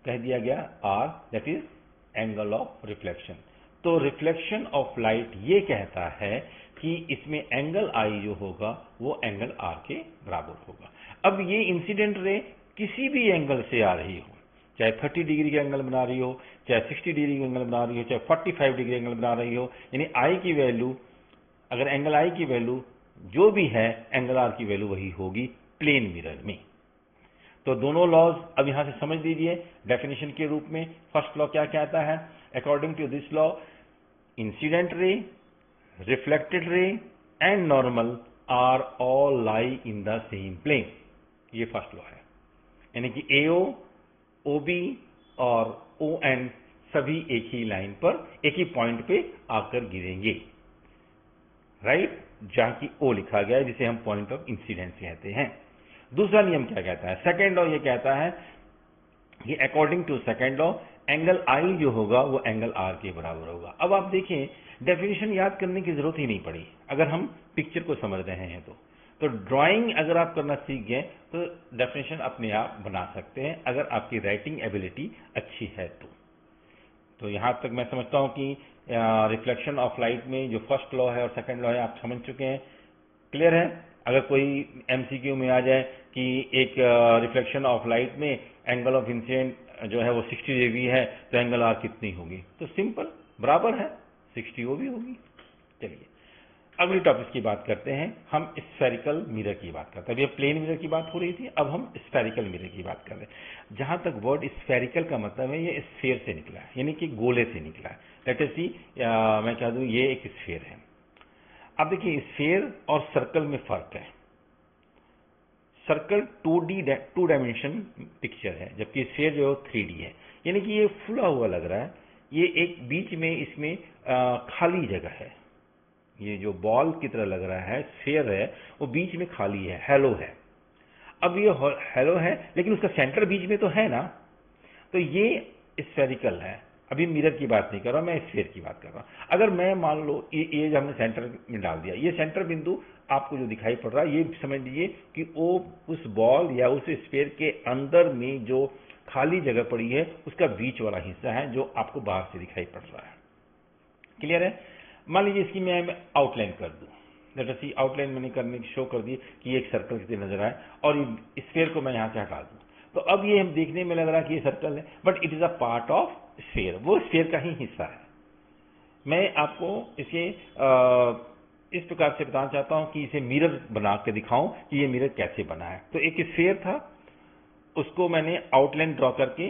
कह दिया गया r, that is angle of reflection. तो रिफ्लेक्शन ऑफ लाइट ये कहता है कि इसमें एंगल आई जो होगा वो एंगल आर के बराबर होगा। अब ये इंसिडेंट रे किसी भी एंगल से आ रही हो, चाहे 30 डिग्री का एंगल बना रही हो, चाहे 60 डिग्री का एंगल बना रही हो, चाहे 45 डिग्री एंगल बना रही हो, यानी आई की वैल्यू, अगर एंगल आई की वैल्यू जो भी है, एंगल आर की वैल्यू वही होगी प्लेन मिरर में। तो दोनों लॉज अब यहां से समझ लीजिए डेफिनेशन के रूप में। फर्स्ट लॉ क्या कहता है? According to this law, incident ray, reflected ray and normal are all lie in the same plane. ये फर्स्ट लॉ है, यानी कि AO, OB और ON सभी एक ही लाइन पर, एक ही पॉइंट पे आकर गिरेंगे, राइट, जहां की O लिखा गया है, जिसे हम पॉइंट ऑफ इंसिडेंस कहते हैं। दूसरा नियम क्या कहता है? सेकेंड लॉ ये कहता है कि according to second law, angle I जो होगा वो एंगल R के बराबर होगा। अब आप देखें, डेफिनेशन याद करने की जरूरत ही नहीं पड़ी अगर हम पिक्चर को समझ रहे हैं तो ड्राइंग अगर आप करना सीख गए तो डेफिनेशन अपने आप बना सकते हैं, अगर आपकी राइटिंग एबिलिटी अच्छी है तो यहां तक मैं समझता हूं कि रिफ्लेक्शन ऑफ लाइट में जो फर्स्ट लॉ है और सेकंड लॉ है आप समझ चुके हैं। क्लियर है? अगर कोई MCQ में आ जाए कि एक रिफ्लेक्शन ऑफ लाइट में एंगल ऑफ इंसिडेंट जो है वो 60 डिग्री है, तो एंगल आर कितनी होगी? तो सिंपल, बराबर है 60 वो भी होगी। चलिए अगली टॉपिक की बात करते हैं, हम स्फेरिकल मिरर की बात करते हैं। अभी प्लेन मिरर की बात हो रही थी, अब हम स्फेरिकल मिरर की बात कर रहे हैं। जहां तक वर्ड स्फेरिकल का मतलब है, ये स्फेयर से निकला है, यानी कि गोले से निकला है। लेट अस सी, मैं कह दूं ये एक स्फेयर है। अब देखिए, स्फेयर और सर्कल में फर्क है। सर्कल 2 डायमेंशन पिक्चर है, जबकि स्फेयर जो है 3D है, यानी कि ये फुला हुआ लग रहा है। ये एक बीच में इसमें खाली जगह है, ये जो बॉल की तरह लग रहा है, स्फेयर है, वो बीच में खाली है, हेलो है। अब ये हेलो है, लेकिन उसका सेंटर बीच में तो है ना, तो ये स्फेरिकल है। अभी मिरर की बात नहीं कर रहा, मैं स्फेयर की बात कर रहा हूं। अगर मैं मान लो ये जो हमने सेंटर में डाल दिया, ये सेंटर बिंदु आपको जो दिखाई पड़ रहा है, ये समझ लीजिए कि वो उस बॉल या उस स्फेयर के अंदर में जो खाली जगह पड़ी है उसका बीच वाला हिस्सा है, जो आपको बाहर से दिखाई पड़ रहा है। क्लियर है? मान लीजिए इसकी मैं आउटलाइन कर दूं, लेट अस सी आउटलाइन मैंने करने की शो कर दी कि ये एक सर्कल की तरह नजर आए और ये स्फीयर को मैं यहां से हटा दूं, तो अब ये हम देखने में लग रहा है कि ये सर्कल है, but it is a part of sphere, वो स्फीयर का ही हिस्सा है। मैं आपको इसे इस प्रकार से बताना चाहता हूं कि इसे मिरर बना के दिखाऊं कि ये मिरर कैसे बना है। तो एक स्फीयर था, उसको मैंने आउटलाइन ड्रॉ करके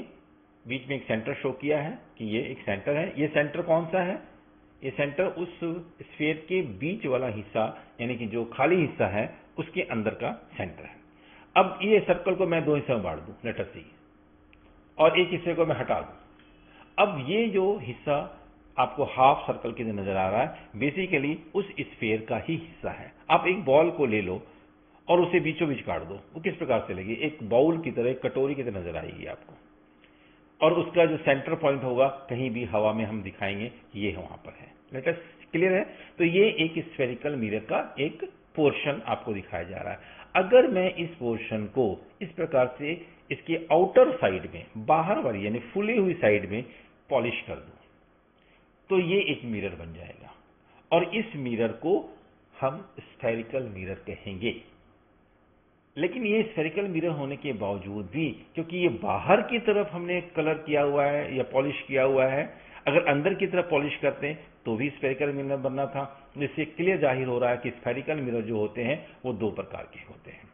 बीच में एक सेंटर शो किया है कि ये एक सेंटर है। ये सेंटर कौन सा है? ये सेंटर उस स्फीयर के बीच वाला हिस्सा, यानी कि जो खाली हिस्सा है उसके अंदर का सेंटर है। अब ये सर्कल को मैं दो हिस्सों में बांट दूं, लेट अस सी, और एक हिस्से को मैं हटा दूं। अब ये जो हिस्सा आपको हाफ सर्कल की तरह नजर आ रहा है, बेसिकली उस स्फीयर का ही हिस्सा है। आप एक बॉल को ले लो और उसे बीचों बीच काट दो, वो किस प्रकार से लगेगी? एक बाउल की तरह, एक कटोरी की तरह नजर आएगी आपको, और उसका जो सेंटर पॉइंट होगा कहीं भी हवा में हम दिखाएंगे कि ये वहां पर है। लेट अस क्लियर है? तो ये एक स्फेरिकल मिरर का एक पोर्शन आपको दिखाया जा रहा है। अगर मैं इस पोर्शन को इस प्रकार से इसके आउटर साइड में, बाहर वाली यानी फुली हुई साइड में पॉलिश कर दूं, तो ये एक मिरर बन जाएगा, और इस मिरर को हम स्फेरिकल मिरर कहेंगे। लेकिन ये स्फेरिकल मिरर होने के बावजूद भी, क्योंकि ये बाहर की तरफ हमने कलर किया हुआ है या पॉलिश किया हुआ है, अगर अंदर की तरफ पॉलिश करते हैं तो भी स्फेरिकल मिरर बनना था, जिससे क्लियर जाहिर हो रहा है कि स्फेरिकल मिरर जो होते हैं वो दो प्रकार के होते हैं।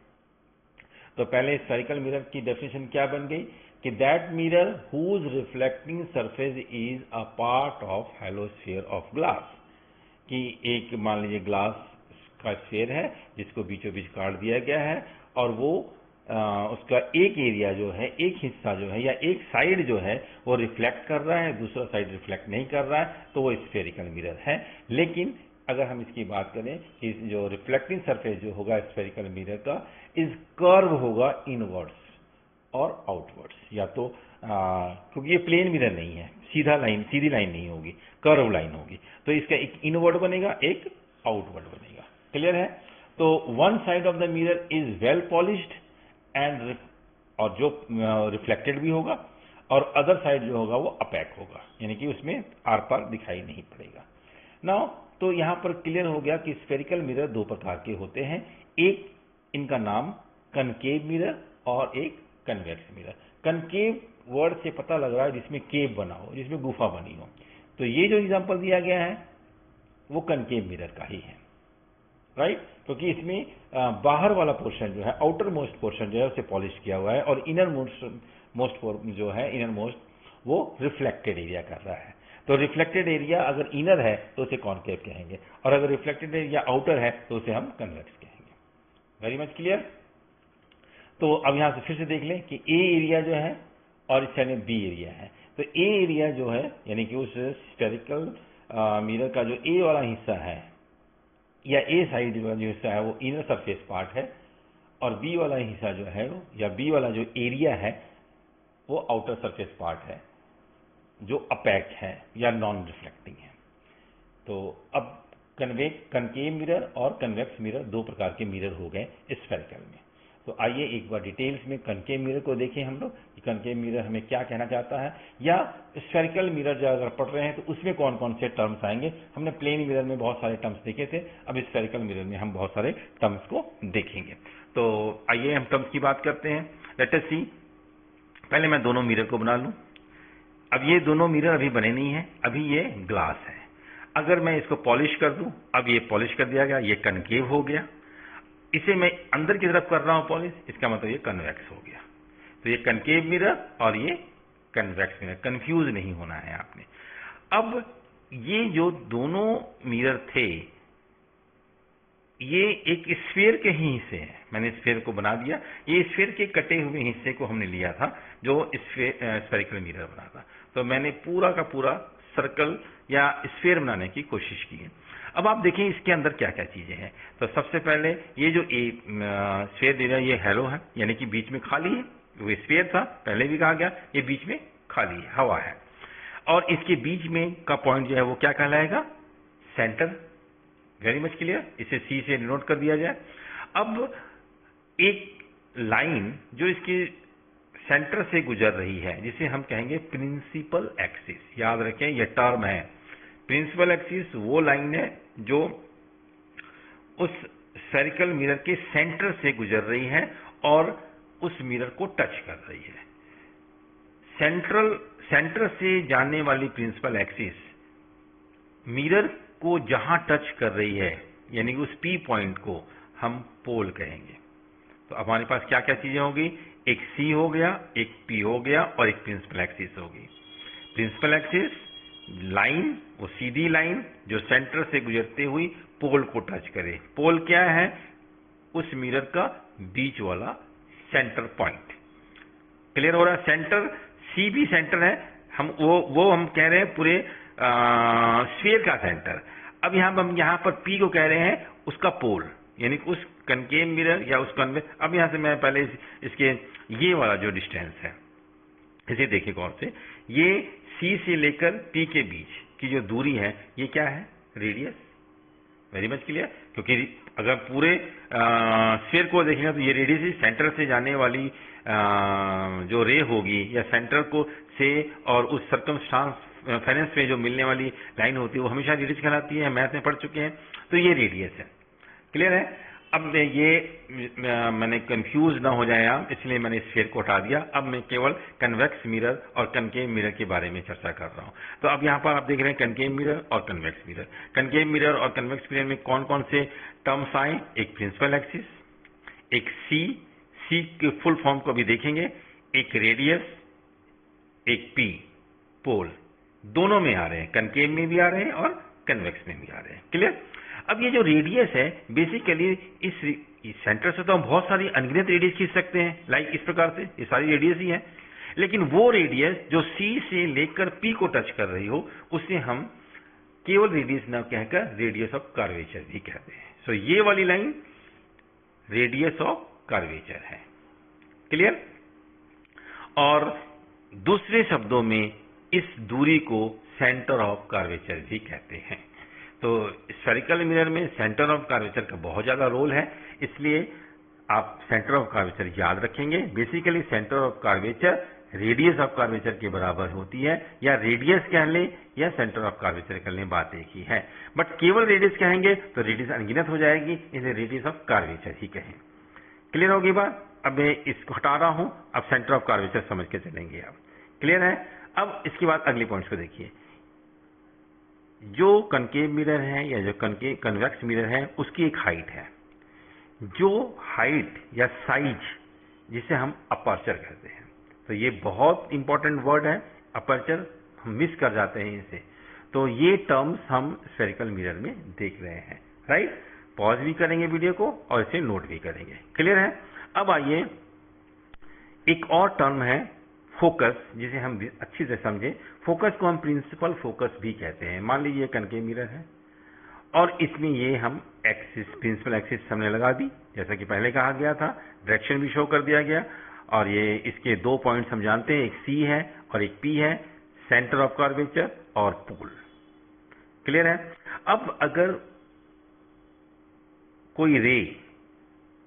तो पहले स्फेरिकल मिरर की डेफिनेशन क्या बन गई कि that mirror whose reflecting surface is a part of hollow sphere of glass, कि एक मान लीजिए ग्लास का स्फीयर है जिसको बीचों बीच काट दिया गया है, और वो उसका एक एरिया जो है, एक हिस्सा जो है, या एक साइड जो है वो रिफ्लेक्ट कर रहा है, दूसरा साइड रिफ्लेक्ट नहीं कर रहा है, तो वो स्फेरिकल मिरर है। लेकिन अगर हम इसकी बात करें कि जो रिफ्लेक्टिंग सरफेस जो होगा स्फेरिकल मिरर का, इज कर्व होगा इनवर्ड्स और आउटवर्ड्स, या तो क्योंकि ये प्लेन मिरर नहीं है, सीधी लाइन नहीं होगी, कर्व लाइन होगी, तो इसका एक इनवर्ड बनेगा, एक आउटवर्ड बनेगा। क्लियर है? तो one side of the mirror is well polished and, और जो रिफ्लेक्टेड भी होगा, और अदर साइड जो होगा वो अपेक होगा, यानी कि उसमें आर पार दिखाई नहीं पड़ेगा। नाउ तो यहां पर क्लियर हो गया कि स्फेरिकल मिरर दो प्रकार के होते हैं, एक इनका नाम कनकेव मिरर और एक कन्वेक्स मिरर। कनकेव वर्ड से पता लग रहा है जिसमें केव बना हो, जिसमें गुफा बनी हो, तो ये जो एग्जांपल दिया गया है वो कनकेव मिरर का ही है, राइट? क्योंकि इसमें बाहर वाला पोर्शन जो है, आउटर मोस्ट पोर्शन जो है उसे पॉलिश किया हुआ है, और इनर मोस्ट जो है, इनर मोस्ट, वो रिफ्लेक्टेड एरिया कर रहा है। तो रिफ्लेक्टेड एरिया अगर इनर है तो उसे कॉनकेव कहेंगे, और अगर रिफ्लेक्टेड एरिया आउटर है तो उसे हम कन्वेक्स कहेंगे। Very much clear? तो अब यहां से फिर से देख लें कि ए एरिया जो है और इस साइड में बी एरिया है। तो ए एरिया जो है, यानी कि उस स्फेरिकल मिरर का जो ए वाला हिस्सा है, या ए साइड वाला जो हिस्सा है वो इनर सरफेस पार्ट है, और बी वाला हिस्सा जो है, या बी वाला जो एरिया है वो आउटर सरफेस पार्ट है, जो अपेक है या नॉन रिफ्लेक्टिंग है। तो अब कनकेव मिरर और कन्वेक्स मिरर दो प्रकार के मिरर हो गए स्फेरिकल में। तो आइए एक बार डिटेल्स में कनकेव मिरर को देखें हम लोग कि कनकेव मिरर हमें क्या कहना चाहता है, या स्फेरिकल मिरर जो अगर पढ़ रहे हैं तो उसमें कौन कौन से टर्म्स आएंगे। हमने प्लेन मिरर में बहुत सारे टर्म्स देखे थे, अब स्फेरिकल मिरर में हम बहुत सारे टर्म्स को देखेंगे। तो आइए हम टर्म्स की बात करते हैं। लेट अस सी, पहले मैं दोनों मिरर को बना लूं। अब ये दोनों मिरर अभी बने नहीं है, अभी ये ग्लास है। अगर मैं इसको पॉलिश कर दूं, अब ये पॉलिश कर दिया गया, ये कनकेव हो गया। इसे मैं अंदर की तरफ कर रहा हूं पॉलिश, इसका मतलब ये कन्वेक्स हो गया। तो ये कनकेव मिरर और ये कन्वेक्स मिरर, कंफ्यूज नहीं होना है आपने। अब ये जो दोनों मिरर थे ये एक स्फीयर के ही हिस्से हैं, मैंने स्फीयर को बना दिया, ये स्फीयर के कटे हुए हिस्से को हमने लिया था जो स्फेरिकल मिरर बना था। तो मैंने पूरा का पूरा सर्कल या स्फीयर बनाने की कोशिश की है। अब आप देखें इसके अंदर क्या क्या चीजें हैं। तो सबसे पहले ये जो स्फीयर दे रहा है ये हैलो है, यानी कि बीच में खाली है। वो स्फीयर था, पहले भी कहा गया, ये बीच में खाली है, हवा है, और इसके बीच में का पॉइंट जो है वो क्या कहलाएगा? सेंटर। Very much clear? इसे सी से नोट कर दिया जाए। अब एक लाइन जो इसके सेंटर से गुजर रही है जिसे हम कहेंगे प्रिंसिपल एक्सिस, याद रखें यह टर्म है प्रिंसिपल एक्सिस वो लाइन है जो उस स्फेरिकल मिरर के सेंटर से गुजर रही है और उस मिरर को टच कर रही है। सेंटर से जाने वाली प्रिंसिपल एक्सिस मिरर को जहां टच कर रही है, यानी कि उस पी पॉइंट को हम पोल कहेंगे। तो अब हमारे पास क्या क्या चीजें होगी, एक सी हो गया, एक पी हो गया और एक प्रिंसिपल एक्सिस होगी। प्रिंसिपल एक्सिस लाइन, वो सीधी लाइन जो सेंटर से गुजरते हुई पोल को टच करे। पोल क्या है, उस मिरर का बीच वाला सेंटर पॉइंट। क्लियर हो रहा है? सेंटर, सी भी सेंटर है, हम वो हम कह रहे हैं पूरे स्फीयर का सेंटर। अब यहां पर पी को कह रहे हैं उसका पोल, यानी उस कनकेव मिरर या उस कन्वेक्स। अब यहां से मैं पहले इसके ये वाला जो डिस्टेंस है इसे देखिए गौर से, ये सी से लेकर पी के बीच की जो दूरी है ये क्या है, रेडियस। वेरी मच क्लियर, क्योंकि अगर पूरे स्फीयर को देखेंगे तो ये रेडियस ही सेंटर से जाने वाली जो रे होगी या सेंटर को से और उस सर्कमस्टांस में जो मिलने वाली लाइन होती है वो हमेशा रेडियस कहलाती है, मैथ में पढ़ चुके हैं। तो ये रेडियस है। क्लियर है? अब ये मैंने कंफ्यूज ना हो जाए आप, इसलिए मैंने स्फीयर को हटा दिया। अब मैं केवल कन्वेक्स मिरर और कनकेव मिरर के बारे में चर्चा कर रहा हूं। तो अब यहां पर आप देख रहे हैं कनकेव मिरर और कन्वेक्स मिरर। कनकेव मिरर और कन्वेक्स मिरर में कौन कौन से टर्म्स आए, एक प्रिंसिपल एक्सिस, एक सी के फुल फॉर्म को भी देखेंगे, एक रेडियस, एक पी, पोल। दोनों में आ रहे हैं, कनकेव में भी आ रहे हैं और कन्वेक्स में भी आ रहे हैं। क्लियर? अब ये जो रेडियस है बेसिकली इस सेंटर से तो हम बहुत सारी अनगिनत रेडियस खींच सकते हैं, लाइक इस प्रकार से, ये सारी रेडियस ही है। लेकिन वो रेडियस जो सी से लेकर पी को टच कर रही हो उसे हम केवल रेडियस न कहकर रेडियस ऑफ कर्वेचर भी कहते हैं। सो ये वाली लाइन रेडियस ऑफ कर्वेचर है। क्लियर? और दूसरे शब्दों में इस दूरी को सेंटर ऑफ कर्वेचर भी कहते हैं। तो स्फेरिकल मिरर में सेंटर ऑफ कर्वेचर का बहुत ज्यादा रोल है, इसलिए आप सेंटर ऑफ कर्वेचर याद रखेंगे। Basically centre of curvature radius of curvature के बराबर होती है, या रेडियस कह लें या सेंटर ऑफ कर्वेचर कह लें, बात एक ही है। बट केवल रेडियस कहेंगे तो रेडियस अनगिनत हो जाएगी, इसे रेडियस ऑफ कर्वेचर ही कहें। क्लियर होगी बात? अब मैं इसको हटा रहा हूं, अब सेंटर ऑफ कर्वेचर समझ के चलेंगे। अब क्लियर है? अब इसके बाद अगले पॉइंट्स को देखिए। जो कनकेव मिरर है या जो कन्वेक्स मिरर है उसकी एक हाइट है, जो हाइट या साइज जिसे हम अपर्चर कहते हैं। तो ये बहुत इंपॉर्टेंट वर्ड है, अपर्चर, हम मिस कर जाते हैं इसे। तो ये टर्म्स हम स्फेरिकल मिरर में देख रहे हैं, राइट? पॉज भी करेंगे वीडियो को और इसे नोट भी करेंगे। क्लियर है? अब आइए, एक और टर्म है फोकस, जिसे हम अच्छी से समझें। फोकस को हम प्रिंसिपल फोकस भी कहते हैं। मान लीजिए कनकेव मिरर है और इसमें ये हम एक्सिस, प्रिंसिपल एक्सिस हमने लगा दी, जैसा कि पहले कहा गया था, डायरेक्शन भी शो कर दिया गया। और ये इसके दो पॉइंट्स हम जानते हैं, एक सी है और एक पी है, सेंटर ऑफ कर्वेचर और पोल। क्लियर है? अब अगर कोई रे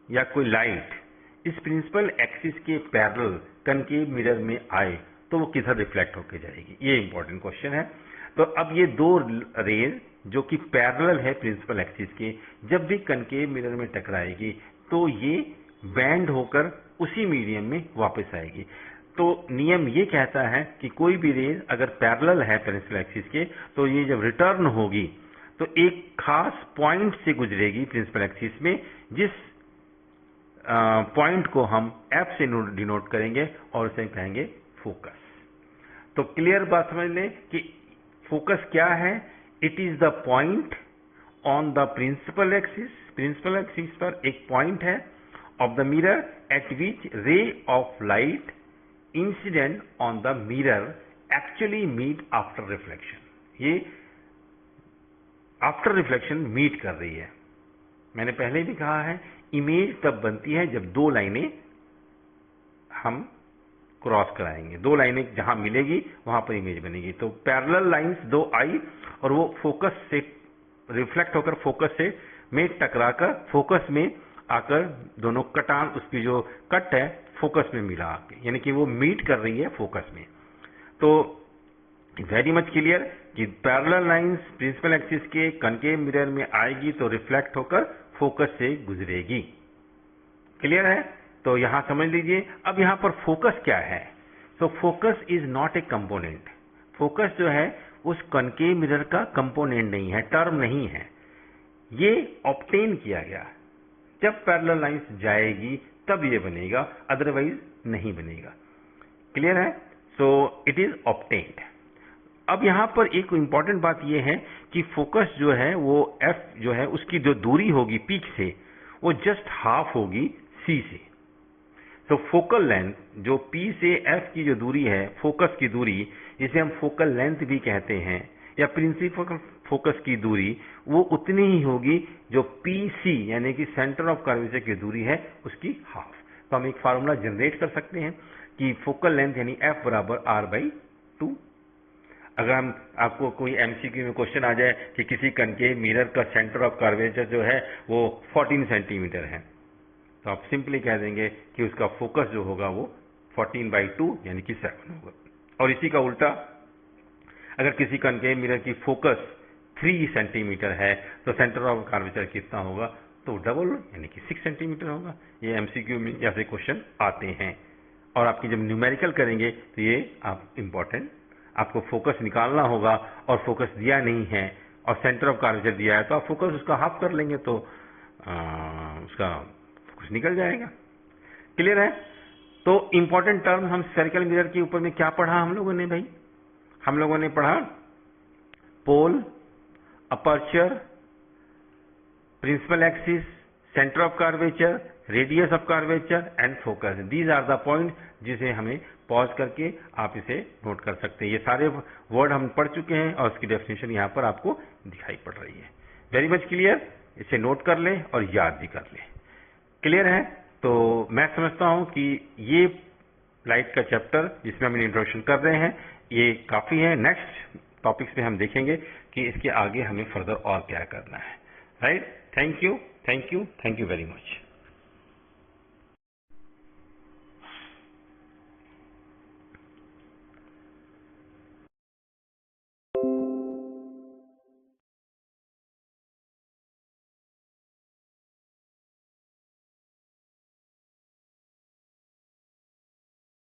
या कोई लाइट इस प्रिंसिपल एक्सिस के पैरेलल कनकेव मिरर में आए तो वो किधर रिफ्लेक्ट होकर जाएगी, ये इंपॉर्टेंट क्वेश्चन है। तो अब ये दो रेज जो कि पैरेलल है प्रिंसिपल एक्सिस के, जब भी कनकेव मिरर में टकराएगी तो ये बैंड होकर उसी मीडियम में वापस आएगी। तो नियम ये कहता है कि कोई भी रेज अगर पैरेलल है प्रिंसिपल एक्सिस के तो ये जब रिटर्न होगी तो एक खास पॉइंट से गुजरेगी प्रिंसिपल एक्सिस में, जिस पॉइंट को हम एफ से डिनोट करेंगे और उसे कहेंगे फोकस। तो क्लियर बात समझ लें कि फोकस क्या है? It is the point on the principal axis, principal axis पर एक पॉइंट है of the mirror at which ray of light incident on the mirror actually meet after reflection. ये आफ्टर रिफ्लेक्शन मीट कर रही है। मैंने पहले भी कहा है, इमेज तब बनती है जब दो लाइनें हम क्रॉस कराएंगे, दो लाइनें जहां मिलेगी वहां पर इमेज बनेगी। तो पैरेलल लाइंस दो आई और वो फोकस से रिफ्लेक्ट होकर फोकस से में टकराकर फोकस में आकर दोनों कटान, उसकी जो कट है फोकस में मिला आके, यानी कि वो मीट कर रही है फोकस में। तो वेरी मच क्लियर कि पैरेलल लाइंस प्रिंसिपल एक्सिस के कनकेव मिरर में आएगी तो रिफ्लेक्ट होकर फोकस से गुजरेगी। क्लियर है? तो यहां समझ लीजिए। अब यहां पर फोकस क्या है? So focus is not a component. Focus जो है उस कनकेव मिरर का कंपोनेंट नहीं है, टर्म नहीं है, ये ऑब्टेन किया गया। जब पैरेलल लाइंस जाएगी तब ये बनेगा, अदरवाइज नहीं बनेगा। क्लियर है? So it is obtained. अब यहां पर एक इंपॉर्टेंट बात यह है कि फोकस जो है वो एफ जो है उसकी जो दूरी होगी पीक से वो जस्ट हाफ होगी सी से। तो फोकल लेंथ जो पी से एफ की जो दूरी है, फोकस की दूरी, जिसे हम फोकल लेंथ भी कहते हैं, या प्रिंसिपल फोकस की दूरी, वो उतनी ही होगी जो पी सी यानी कि सेंटर ऑफ कर्वेचर की दूरी है उसकी हाफ। तो हम एक फार्मूला जनरेट कर सकते हैं कि फोकल लेंथ यानी एफ बराबर आर बाई 2। अगर हम आपको कोई एमसीक्यू में क्वेश्चन आ जाए कि किसी कनकेव मिरर का सेंटर ऑफ कर्वेचर जो है वो 14 सेंटीमीटर है, तो आप सिंपली कह देंगे कि उसका फोकस जो होगा वो 14/2 यानी कि 7 होगा। और इसी का उल्टा, अगर किसी कनकेव मिरर की फोकस 3 सेंटीमीटर है तो सेंटर ऑफ कर्वेचर कितना होगा, तो डबल यानी कि 6 सेंटीमीटर होगा। ये एमसीक्यू में ऐसे क्वेश्चन आते हैं, और आपकी जब न्यूमेरिकल करेंगे तो ये आप इंपॉर्टेंट, आपको फोकस निकालना होगा और फोकस दिया नहीं है और सेंटर ऑफ कर्वेचर दिया है तो आप फोकस उसका हाफ कर लेंगे तो उसका फोकस निकल जाएगा। क्लियर है? तो इंपॉर्टेंट टर्म हम स्फेरिकल मिरर के ऊपर में क्या पढ़ा हम लोगों ने भाई? हम लोगों ने पढ़ा pole, aperture, principal axis, centre of curvature, radius of curvature and focus. These are the point जिसे हमें पॉज करके आप इसे नोट कर सकते हैं। ये सारे वर्ड हम पढ़ चुके हैं और उसकी डेफिनेशन यहाँ पर आपको दिखाई पड़ रही है। Very much clear. इसे नोट कर लें और याद भी कर लें। क्लियर है? तो मैं समझता हूं कि ये लाइट का चैप्टर जिसमें हम इंट्रोडक्शन कर रहे हैं ये काफी है। नेक्स्ट टॉपिक्स में हम देखेंगे कि इसके आगे हमें फर्दर और क्या करना है। Right? Thank you, thank you, thank you very much.